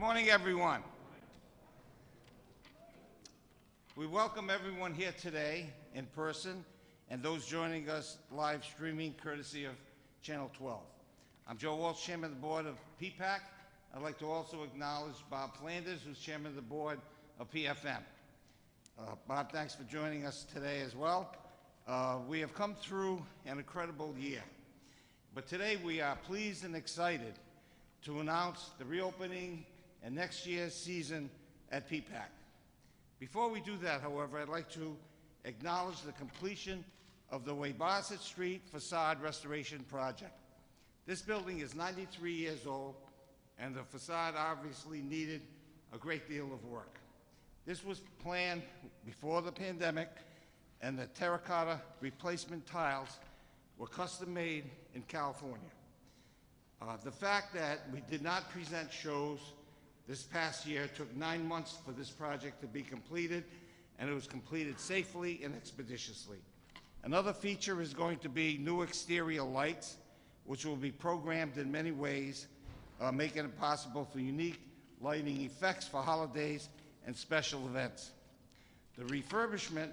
morning, everyone. We welcome everyone here today in person and those joining us live streaming courtesy of Channel 12. I'm Joe Walsh, Chairman of the Board of PPAC. I'd like to also acknowledge Bob Flanders, who's Chairman of the Board of PFM. Bob, thanks for joining us today as well. We have come through an incredible year, but today we are pleased and excited to announce the reopening and next year's season at PPAC. Before we do that, however, I'd like to acknowledge the completion of the Webasset Street Facade Restoration Project. This building is 93 years old, and the facade obviously needed a great deal of work. This was planned before the pandemic, and the terracotta replacement tiles were custom made in California. The fact that we did not present shows this past year took 9 months for this project to be completed, and it was completed safely and expeditiously. Another feature is going to be new exterior lights, which will be programmed in many ways, making it possible for unique lighting effects for holidays and special events. The refurbishment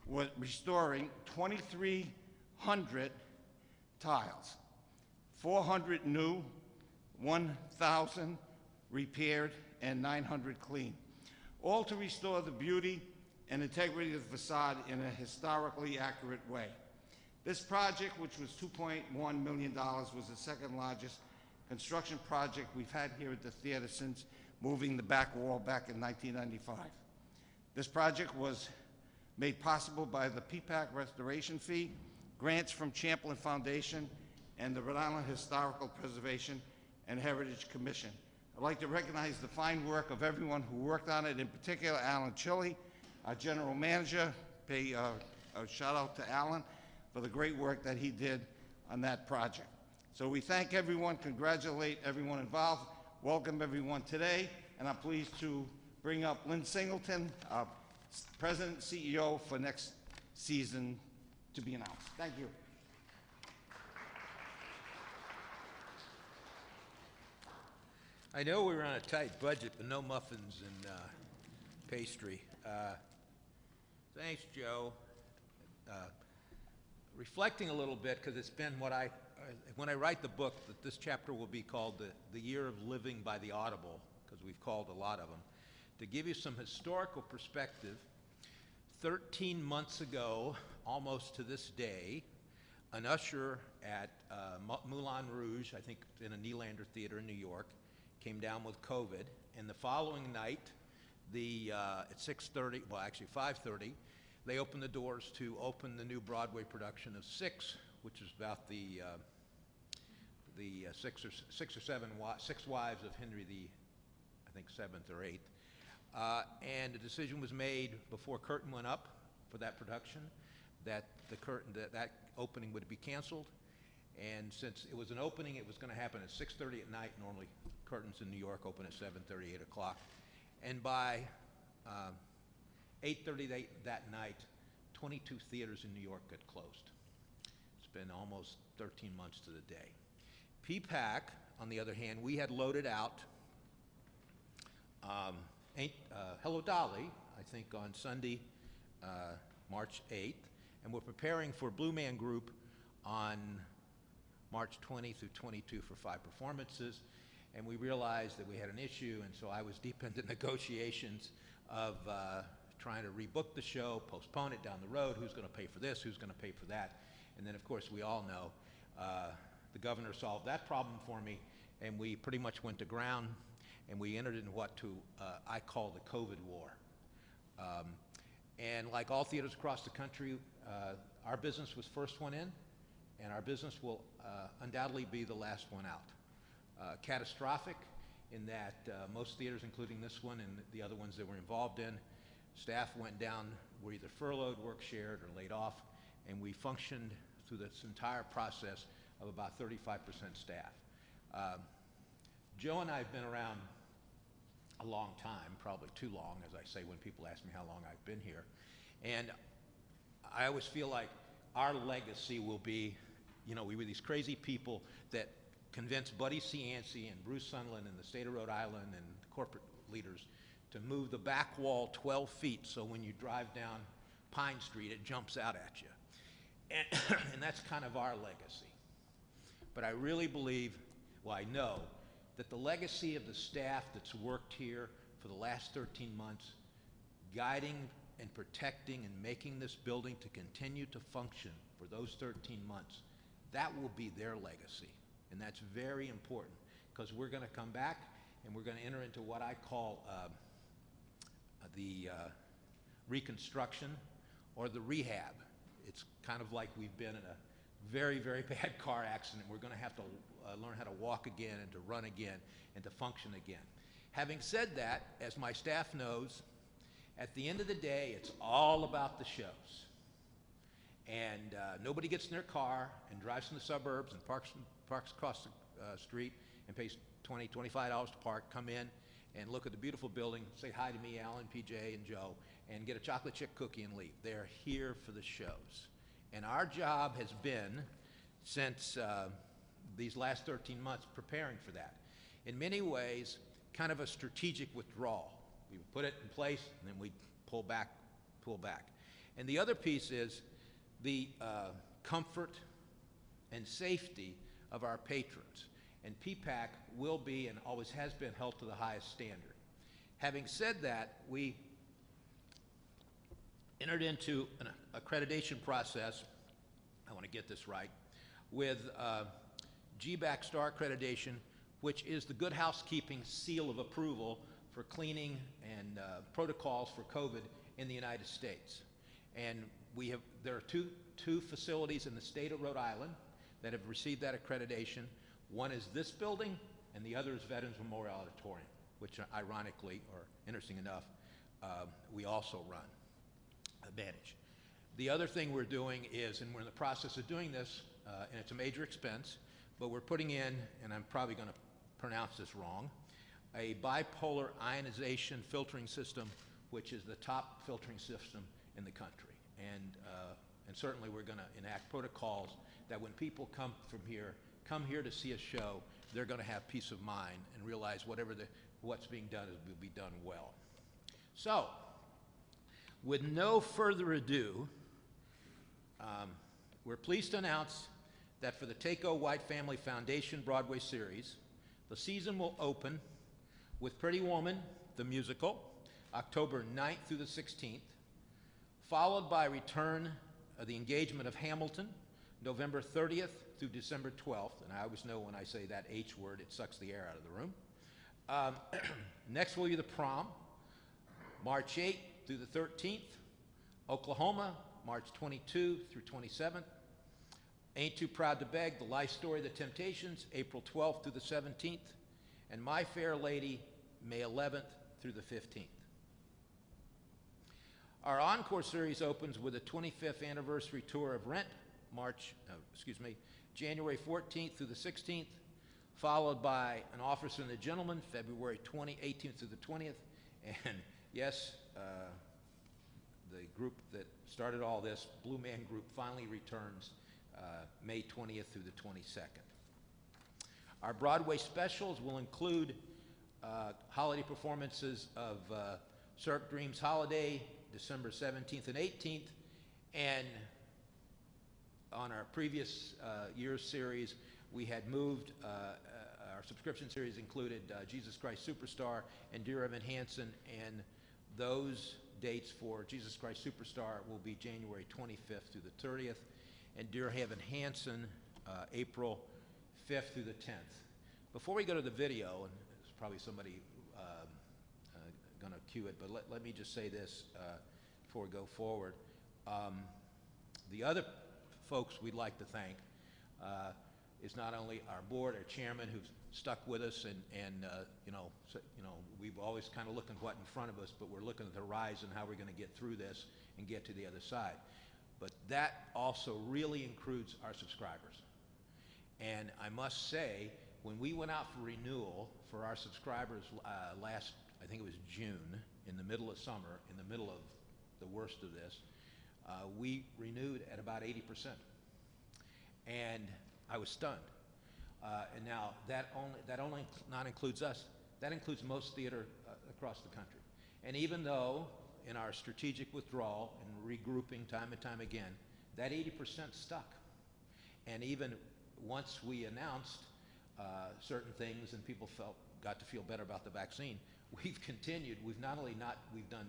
was restoring 2,300 tiles, 400 new, 1,000 repaired, and 900 clean, all to restore the beauty and integrity of the facade in a historically accurate way. This project, which was $2.1 million, was the second largest construction project we've had here at the theater since moving the back wall back in 1995. This project was made possible by the PPAC restoration fee, grants from Champlain Foundation, and the Rhode Island Historical Preservation and Heritage Commission. I'd like to recognize the fine work of everyone who worked on it, in particular Alan Chili, our general manager. Pay a shout out to Alan for the great work that he did on that project. So we thank everyone, congratulate everyone involved, welcome everyone today, and I'm pleased to bring up Lynn Singleton, President and CEO for next season to be announced. Thank you. I know we were on a tight budget, but no muffins and pastry. Thanks, Joe. Reflecting a little bit, because it's been what when I write the book, that this chapter will be called the Year of Living by the Audible, because we've called a lot of them. To give you some historical perspective, 13 months ago, almost to this day, an usher at Moulin Rouge, I think in a Nylander Theater in New York, came down with COVID, and the following night, at 6:30, well actually 5:30, they opened the doors to open the new Broadway production of Six, which is about the six wives of Henry the, I think, 7th or 8th. And a decision was made before curtain went up for that production that that opening would be canceled. And since it was an opening, it was going to happen at 6:30 at night. Normally, curtains in New York open at 7:30, 8 o'clock. And by 8:30 that night, 22 theaters in New York got closed. It's been almost 13 months to the day. PPAC, on the other hand, we had loaded out Hello Dolly, I think on Sunday, March 8th, and we're preparing for Blue Man Group on March 20 through 22 for 5 performances, and we realized that we had an issue, and so I was deep into negotiations of trying to rebook the show, postpone it down the road, who's going to pay for this, who's going to pay for that, and then of course we all know the governor solved that problem for me, and we pretty much went to ground, and we entered into what I call the COVID war. And like all theaters across the country, our business was first one in, and our business will undoubtedly be the last one out. Catastrophic in that most theaters, including this one and the other ones that we're involved in, staff went down, were either furloughed, work shared, or laid off, and we functioned through this entire process of about 35% staff. Joe and I have been around a long time, probably too long, as I say when people ask me how long I've been here, and I always feel like our legacy will be, we were these crazy people that convince Buddy Cianci and Bruce Sunland and the state of Rhode Island and corporate leaders to move the back wall 12 feet so when you drive down Pine Street, it jumps out at you. And that's kind of our legacy. But I really believe, well, I know, that the legacy of the staff that's worked here for the last 13 months, guiding and protecting and making this building to continue to function for those 13 months, that will be their legacy. And that's very important, because we're going to come back and we're going to enter into what I call the reconstruction or the rehab. It's kind of like we've been in a very, very bad car accident. We're going to have to learn how to walk again and to run again and to function again. Having said that, as my staff knows, at the end of the day, it's all about the shows. And nobody gets in their car and drives in the suburbs and parks across the street and pays $20, $25 to park, come in and look at the beautiful building, say hi to me, Alan, PJ, and Joe, and get a chocolate chip cookie and leave. They're here for the shows. And our job has been, since these last 13 months, preparing for that. In many ways, kind of a strategic withdrawal. We would put it in place, and then we'd pull back. And the other piece is the comfort and safety of our patrons. And PPAC will be and always has been held to the highest standard. Having said that, we entered into an accreditation process, I want to get this right, with GBAC Star Accreditation, which is the Good Housekeeping seal of approval for cleaning and protocols for COVID in the United States. And there are two facilities in the state of Rhode Island that have received that accreditation. One is this building, and the other is Veterans Memorial Auditorium, which ironically, or interesting enough, we also run, manage. The other thing we're doing is, and we're in the process of doing this, and it's a major expense, but we're putting in, and I'm probably going to pronounce this wrong, a bipolar ionization filtering system, which is the top filtering system in the country. And certainly we're going to enact protocols that when people come here to see a show, they're going to have peace of mind and realize what's being done will be done well. So, with no further ado, we're pleased to announce that for the Takeo White Family Foundation Broadway series, the season will open with Pretty Woman, the musical, October 9th through the 16th, followed by return of the engagement of Hamilton, November 30th through December 12th, and I always know when I say that H word, it sucks the air out of the room. Next will be the prom, March 8th through the 13th, Oklahoma, March 22 through 27th, Ain't Too Proud to Beg, The Life Story of the Temptations, April 12th through the 17th, and My Fair Lady, May 11th through the 15th. Our encore series opens with a 25th anniversary tour of Rent, January 14th through the 16th, followed by An Officer and a Gentleman, February 18th through the 20th, and yes, the group that started all this, Blue Man Group, finally returns May 20th through the 22nd. Our Broadway specials will include holiday performances of Cirque Dreams Holiday, December 17th and 18th, and on our previous year's series, we had moved, our subscription series included Jesus Christ Superstar and Dear Evan Hansen, and those dates for Jesus Christ Superstar will be January 25th through the 30th, and Dear Evan Hansen, April 5th through the 10th. Before we go to the video, and there's probably somebody going to cue it, but let me just say this before we go forward. The other folks we'd like to thank is not only our board, our chairman, who's stuck with us, and we've always kind of looking what in front of us, but we're looking at the horizon, how we're going to get through this and get to the other side. But that also really includes our subscribers. And I must say, when we went out for renewal for our subscribers last, I think it was June, in the middle of summer, in the middle of the worst of this, we renewed at about 80%. And I was stunned. And now that only not includes us. That includes most theater across the country. And even though in our strategic withdrawal and regrouping time and time again, that 80% stuck. And even once we announced certain things and people got to feel better about the vaccine, we've continued. We've not only we've done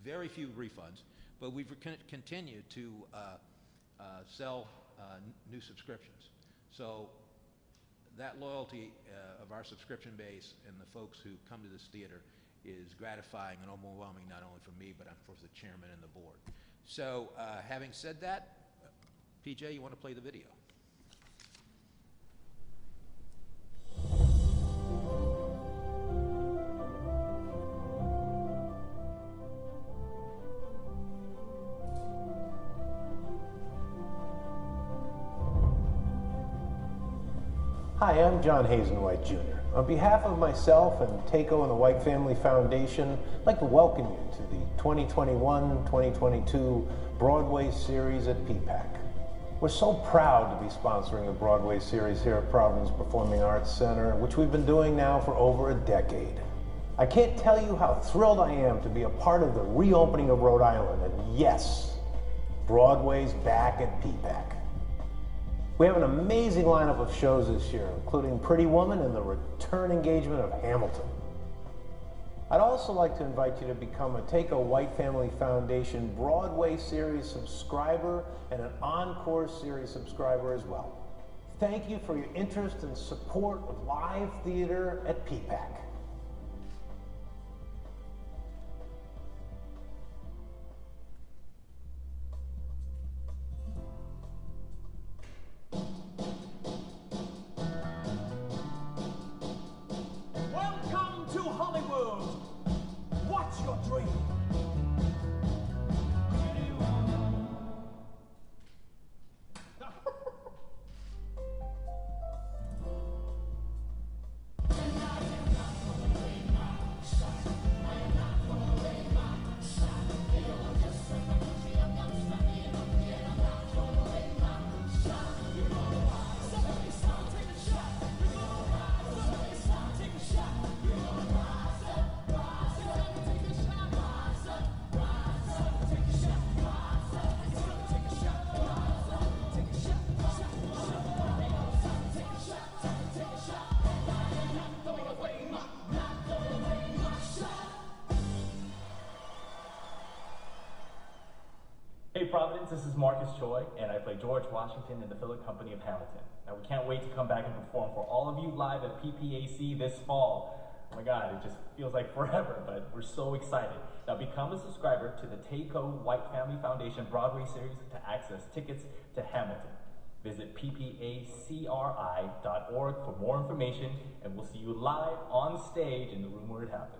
very few refunds, but we've continued to sell new subscriptions. So that loyalty of our subscription base and the folks who come to this theater is gratifying and overwhelming, not only for me, but for the chairman and the board. So having said that, PJ, you want to play the video? Hi, I'm John Hazenwhite Jr. On behalf of myself and Takeo and the White Family Foundation, I'd like to welcome you to the 2021-2022 Broadway series at PPAC. We're so proud to be sponsoring the Broadway series here at Providence Performing Arts Center, which we've been doing now for over a decade. I can't tell you how thrilled I am to be a part of the reopening of Rhode Island, and yes, Broadway's back at PPAC. We have an amazing lineup of shows this year, including Pretty Woman and the return engagement of Hamilton. I'd also like to invite you to become a Takeo White Family Foundation Broadway series subscriber and an Encore series subscriber as well. Thank you for your interest and support of live theater at PPAC. Hey Providence, this is Marcus Choi, and I play George Washington in the Philip Company of Hamilton. Now we can't wait to come back and perform for all of you live at PPAC this fall. Oh my God, it just feels like forever, but we're so excited. Now become a subscriber to the Takeo White Family Foundation Broadway series to access tickets to Hamilton. Visit ppacri.org for more information, and we'll see you live on stage in the room where it happens.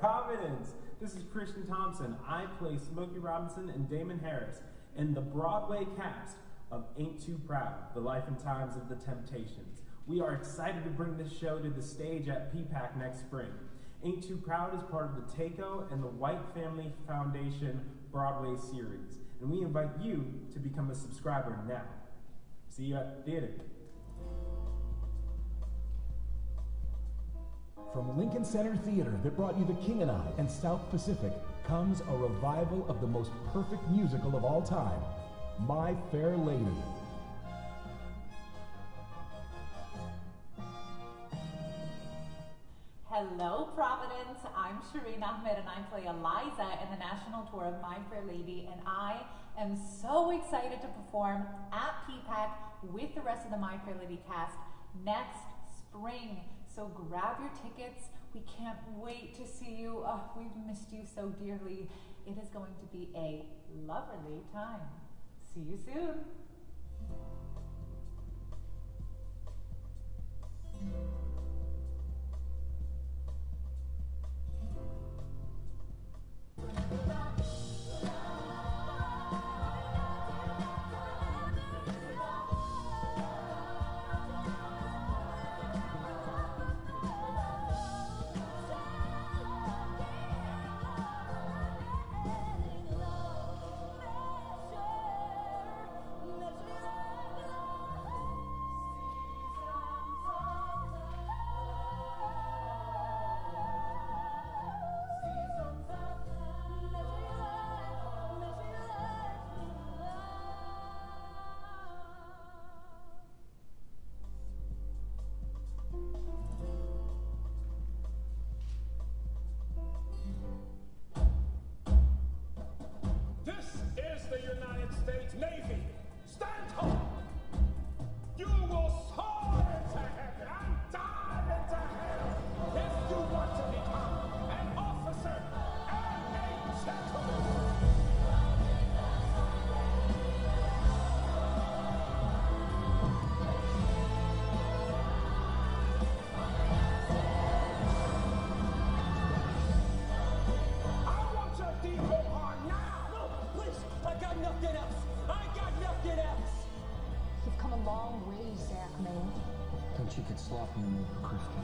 Providence! This is Christian Thompson. I play Smokey Robinson and Damon Harris in the Broadway cast of Ain't Too Proud, The Life and Times of the Temptations. We are excited to bring this show to the stage at PPAC next spring. Ain't Too Proud is part of the TACO and the White Family Foundation Broadway series, and we invite you to become a subscriber now. See you at the theater. From Lincoln Center Theater that brought you The King and I and South Pacific comes a revival of the most perfect musical of all time, My Fair Lady. Hello, Providence. I'm Shireen Ahmed, and I play Eliza in the national tour of My Fair Lady, and I am so excited to perform at PPAC with the rest of the My Fair Lady cast next spring. So grab your tickets. We can't wait to see you. Oh, we've missed you so dearly. It is going to be a lovely time. See you soon. She could slap me over Christian.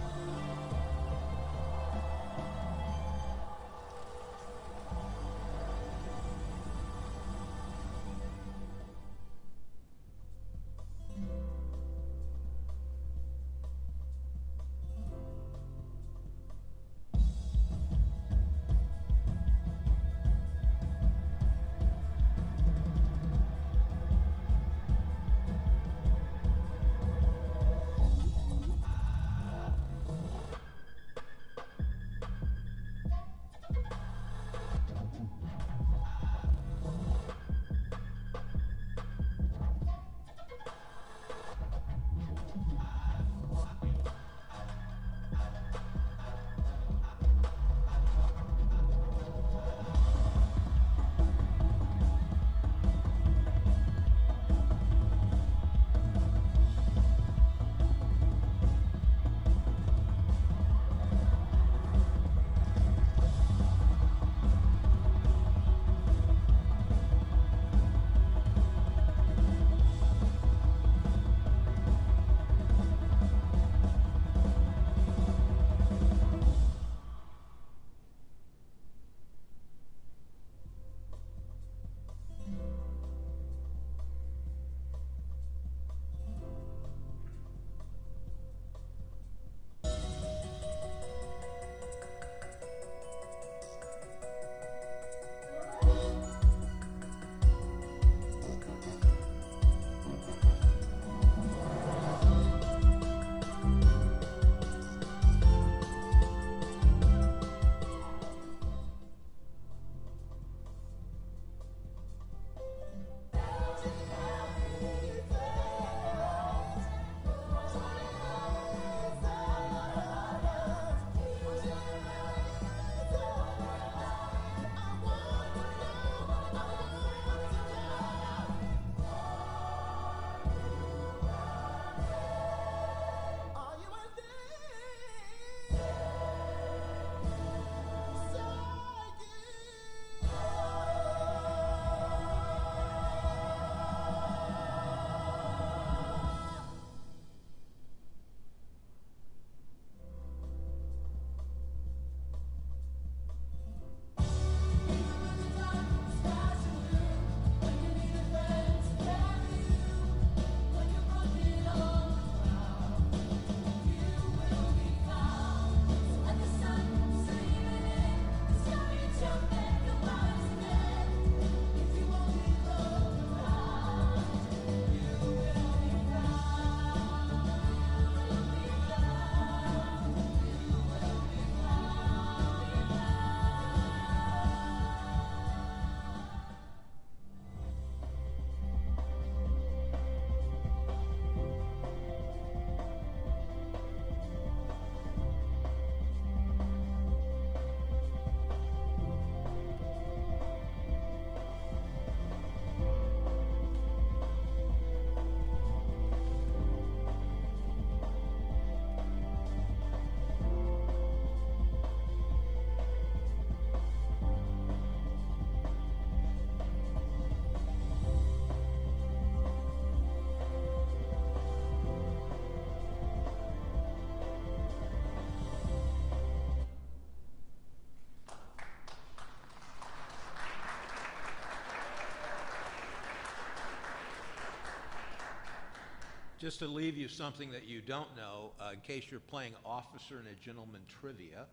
Just to leave you something that you don't know, in case you're playing Officer and a Gentleman Trivia,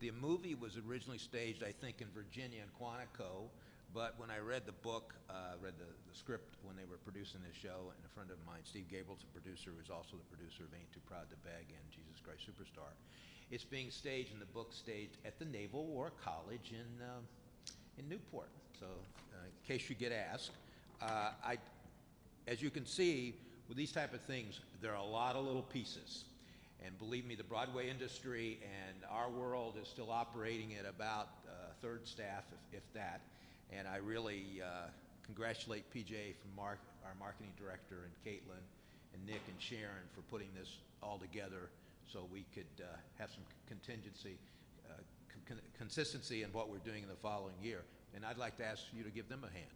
the movie was originally staged, I think, in Virginia and Quantico, but when I read the book, read the script when they were producing this show, and a friend of mine, Steve Gable's a producer, who's also the producer of Ain't Too Proud to Beg and Jesus Christ Superstar. It's being staged, and the book staged at the Naval War College in Newport. So, in case you get asked, as you can see, with these type of things, there are a lot of little pieces. And believe me, the Broadway industry and our world is still operating at about third staff, if that. And I really congratulate PJ from our marketing director, and Caitlin and Nick and Sharon for putting this all together so we could have some consistency in what we're doing in the following year. And I'd like to ask you to give them a hand.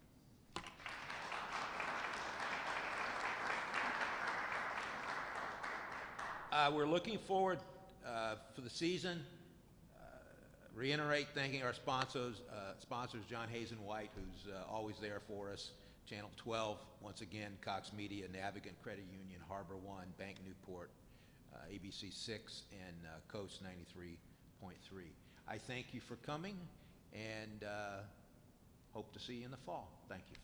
We're looking forward for the season. Reiterate thanking our sponsors, John Hazen White, who's always there for us, Channel 12, once again, Cox Media, Navigant Credit Union, Harbor One, Bank Newport, ABC 6, and Coast 93.3. I thank you for coming, and hope to see you in the fall. Thank you.